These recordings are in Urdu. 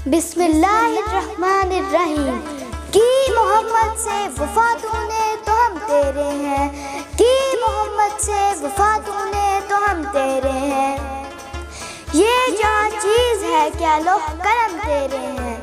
بسم اللہ الرحمن الرحیم۔ کی محمد سے وفا تو نے تو ہم تیرے ہیں، کی محمد سے وفا تو نے تو ہم تیرے ہیں، یہ جہاں چیز ہے کیا لوح قلم تیرے ہیں۔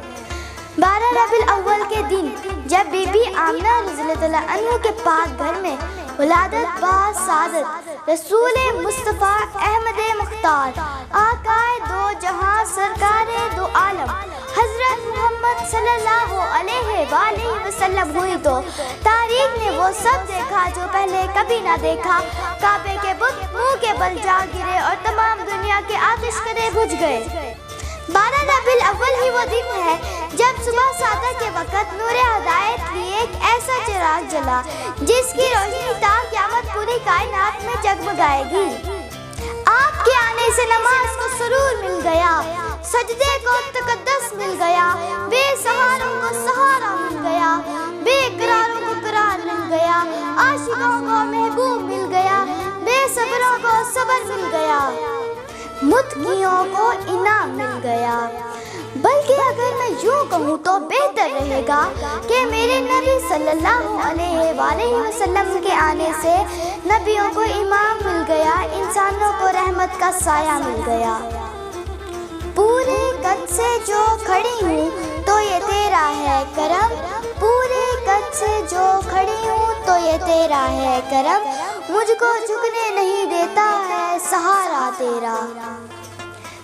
12 ربیع الاول کے دن جب بی بی آمنہ رضی اللہ عنہ کے پاک گھر میں ولادت با سعادت رسول مصطفیٰ احمد مختار آقائے دو جہاں سرکار دو عالم حضرت محمد صلی اللہ علیہ وآلہ وسلم ہوئی تو تاریخ نے وہ سب دیکھا جو پہلے کبھی نہ دیکھا۔ کعبے کے بت منہ کے بل جا گرے اور تمام دنیا کے آتش کدے بجھ گئے۔ 12 ربیع الاول ہی وہ دن ہے جب صبح سادہ کے وقت نور ہدایت لیے ایک ایسا چراغ جلا جس کی روشنی تا قیامت پوری کائنات میں جگمگائے گی۔ آپ کے آنے سے نماز کو سرور مل گیا، سجدے کو تقدس مل گیا، بے سہاروں کو سہارا مل گیا، بے قراروں کو قرار مل گیا، عاشقوں کو محبوب مل گیا، بے صبروں کو صبر مل گیا، متقیوں کو انعام مل گیا۔ بلکہ اگر میں یوں کہوں تو بہتر رہے گا کہ میرے نبی صلی اللہ علیہ وآلہ وسلم کے آنے سے نبیوں کو امام مل گیا، انسانوں کو رحمت کا سایہ مل گیا۔ پورے قد سے جو کھڑی ہوں تو یہ تیرا ہے کرم، پورے قد سے جو کھڑی ہوں تو یہ تیرا ہے کرم، مجھ کو جھکنے نہیں دیتا ہے سہارا تیرا۔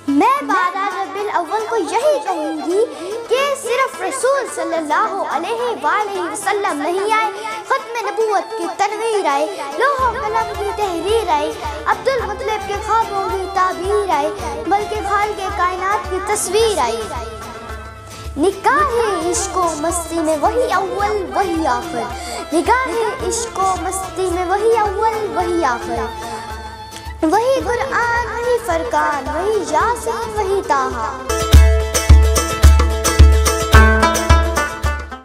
میں 12 ربیع الاول کو یہی کہوں گی کہ صرف رسول صلی اللہ علیہ وآلہ وسلم نہیں آئے، ختم نبوت کی تنویر آئی، لوح و قلم کی تحریر آئی، عبد المطلب کے خوابوں کی تعبیر آئی، بلکہ خالق کائنات کی تصویر آئی۔ نکاح عشق و مستی میں وہی اول وہی آخر، نکاح عشق و مستی میں وہی اول وہی آخر، وہی قرآن وہی فرقان وہی یاسین وہی طٰہٰ۔